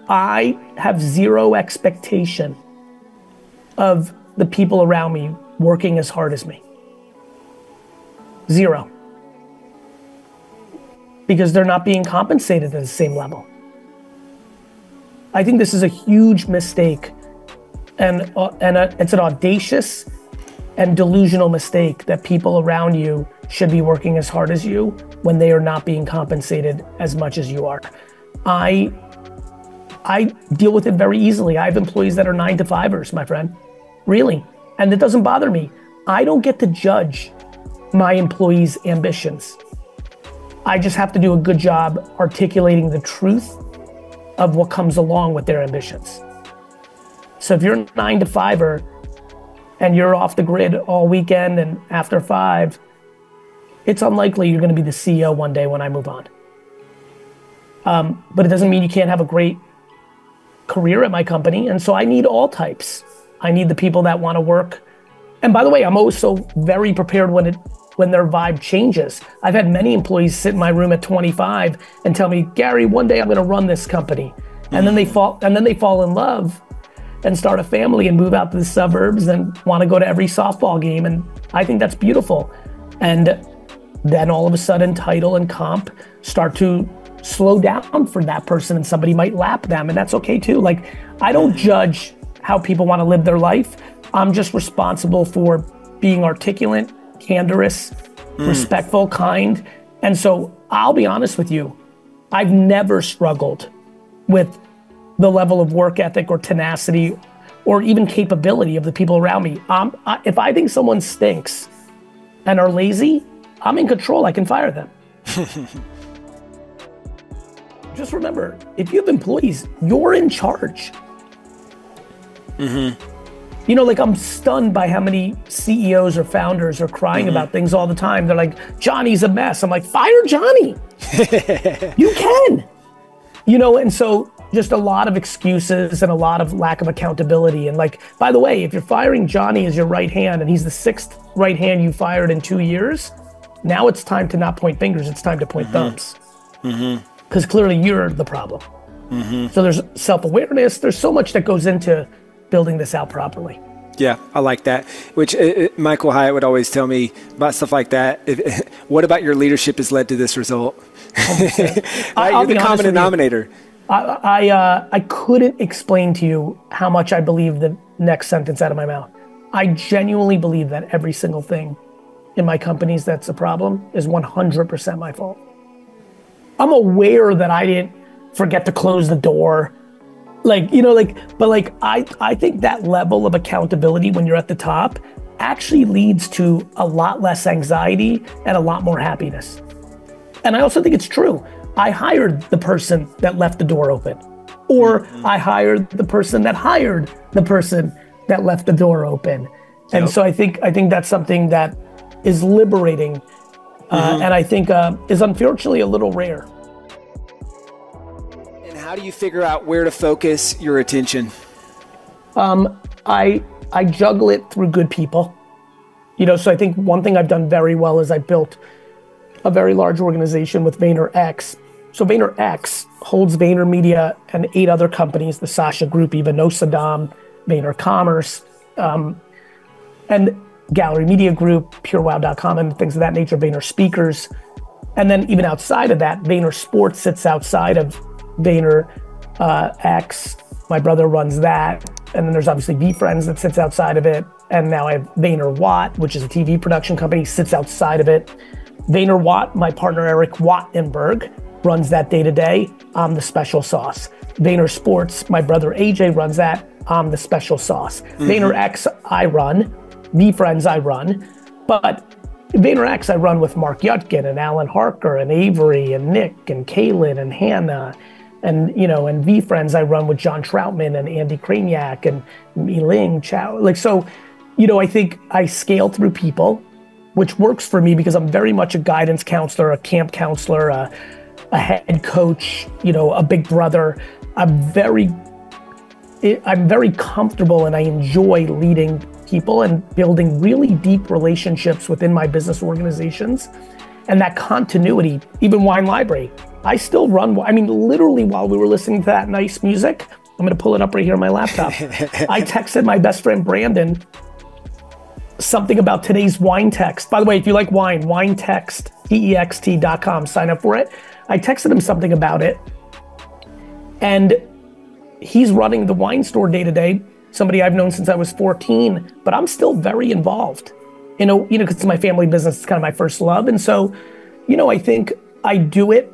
I have zero expectation of the people around me working as hard as me. Zero. Because they're not being compensated at the same level. I think this is a huge mistake, and it's an audacious and delusional mistake that people around you should be working as hard as you when they are not being compensated as much as you are. I deal with it very easily. I have employees that are 9-to-5ers, my friend, really, and it doesn't bother me. I don't get to judge my employees' ambitions. I just have to do a good job articulating the truth of what comes along with their ambitions. So if you're a 9-to-5er and you're off the grid all weekend and after 5, it's unlikely you're gonna be the CEO one day when I move on. But it doesn't mean you can't have a great career at my company. And so I need all types. I need the people that wanna work. And by the way, I'm also very prepared when their vibe changes. I've had many employees sit in my room at 25 and tell me, Gary, one day I'm gonna run this company. And then they fall in love and start a family and move out to the suburbs and wanna go to every softball game. And I think that's beautiful. And then all of a sudden title and comp start to slow down for that person and somebody might lap them, and that's okay too. Like, I don't judge how people wanna live their life. I'm just responsible for being articulate, candorous, respectful, kind. And so I'll be honest with you, I've never struggled with the level of work ethic or tenacity or even capability of the people around me. If I think someone stinks and are lazy, I'm in control, I can fire them. Just remember, if you have employees, you're in charge. You know, like, I'm stunned by how many CEOs or founders are crying about things all the time. They're like, Johnny's a mess. I'm like, fire Johnny. You can. You know, and so just a lot of excuses and a lot of lack of accountability. And like, by the way, if you're firing Johnny as your right hand and he's the 6th right hand you fired in 2 years, now it's time to not point fingers, it's time to point thumbs. Because clearly you're the problem. So there's self-awareness, there's so much that goes into building this out properly. Yeah, I like that. Which Michael Hyatt would always tell me about stuff like that. What about your leadership has led to this result? You're the common denominator. I couldn't explain to you how much I believe the next sentence out of my mouth. I genuinely believe that every single thing in my companies that's a problem is 100% my fault. I'm aware that I didn't forget to close the door. Like, you know, but I think that level of accountability when you're at the top actually leads to a lot less anxiety and a lot more happiness. And I also think it's true. I hired the person that left the door open, or I hired the person that hired the person that left the door open. And so I think that's something that is liberating, and I think is unfortunately a little rare. And how do you figure out where to focus your attention? I juggle it through good people. You know, so I think one thing I've done very well is I built a very large organization with VaynerX. So VaynerX holds VaynerMedia and 8 other companies, the Sasha Group, even Saddam, Vayner Commerce, and Gallery Media Group, PureWow.com, and things of that nature, Vayner Speakers. And then even outside of that, Vayner Sports sits outside of VaynerX. My brother runs that. And then there's obviously VeeFriends that sits outside of it. And now I have VaynerWatt, which is a TV production company, sits outside of it. VaynerWatt, my partner Eric Wattenberg, runs that day to day. I'm the special sauce. Vayner Sports, my brother AJ runs that. I'm the special sauce. VaynerX, I run. VeeFriends, I run. But VaynerX, I run with Mark Yutkin and Alan Harker and Avery and Nick and Kaylin and Hannah. And, you know, and VeeFriends, I run with John Troutman and Andy Craniac and Mi-Ling Chow. Like, so, you know, I think I scale through people, which works for me because I'm very much a guidance counselor, a camp counselor, a head coach, you know, a big brother. I'm very comfortable and I enjoy leading people and building really deep relationships within my business organizations. And that continuity, even Wine Library, I still run, I mean, literally while we were listening to that nice music, I'm gonna pull it up right here on my laptop. I texted my best friend Brandon something about today's wine text. By the way, if you like wine, winetext, text.com, sign up for it. I texted him something about it, and he's running the wine store day to day, somebody I've known since I was 14, but I'm still very involved. Because it's my family business, it's kind of my first love. And so, I think I do it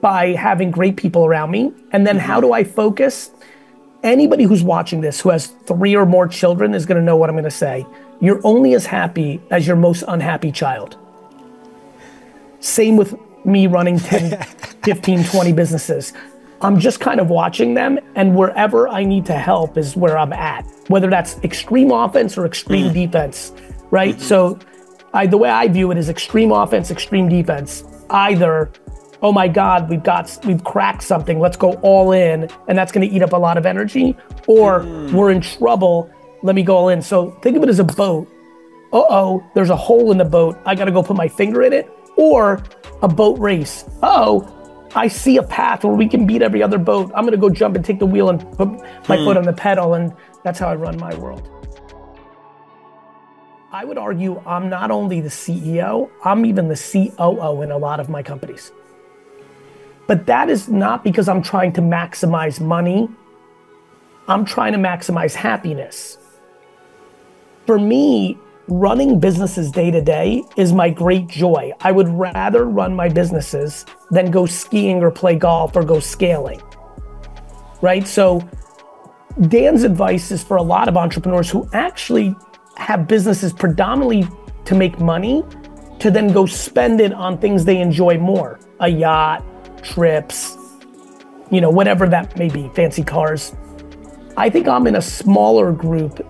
by having great people around me. And then how do I focus? Anybody who's watching this who has 3 or more children is gonna know what I'm gonna say. You're only as happy as your most unhappy child. Same with me running 10, 15, 20 businesses. I'm just kind of watching them, and wherever I need to help is where I'm at. Whether that's extreme offense or extreme defense, right? So the way I view it is extreme offense, extreme defense. Either, oh my God, we've cracked something, let's go all in, and that's gonna eat up a lot of energy, or we're in trouble, let me go all in. So think of it as a boat. Uh-oh, there's a hole in the boat, I gotta go put my finger in it. Or a boat race. Uh-oh, I see a path where we can beat every other boat. I'm gonna go jump and take the wheel and put my foot on the pedal, and that's how I run my world. I would argue I'm not only the CEO, I'm even the COO in a lot of my companies. But that is not because I'm trying to maximize money. I'm trying to maximize happiness. For me, running businesses day to day is my great joy. I would rather run my businesses than go skiing or play golf or go scaling, right? So Dan's advice is for a lot of entrepreneurs who actually have businesses predominantly to make money, to then go spend it on things they enjoy more. A yacht, trips, whatever that may be, fancy cars. I think I'm in a smaller group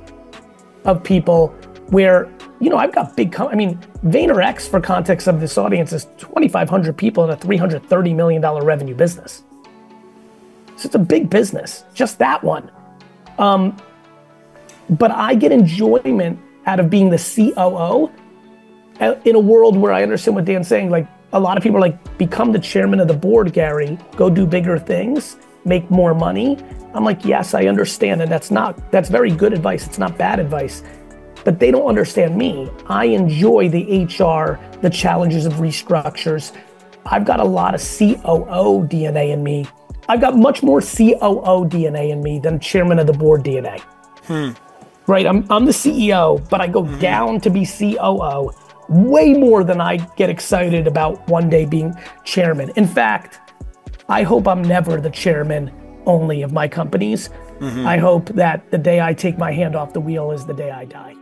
of people where, I've got VaynerX, for context of this audience, is 2,500 people in a $330 million revenue business. So it's a big business, just that one. But I get enjoyment out of being the COO in a world where I understand what Dan's saying. Like, a lot of people are like, become the chairman of the board, Gary, go do bigger things, make more money. I'm like, yes, I understand, and that's very good advice, it's not bad advice. But they don't understand me. I enjoy the HR, the challenges of restructures. I've got a lot of COO DNA in me. I've got much more COO DNA in me than chairman of the board DNA. Right, I'm the CEO, but I go down to be COO way more than I get excited about one day being chairman. In fact, I hope I'm never the chairman only of my companies. I hope that the day I take my hand off the wheel is the day I die.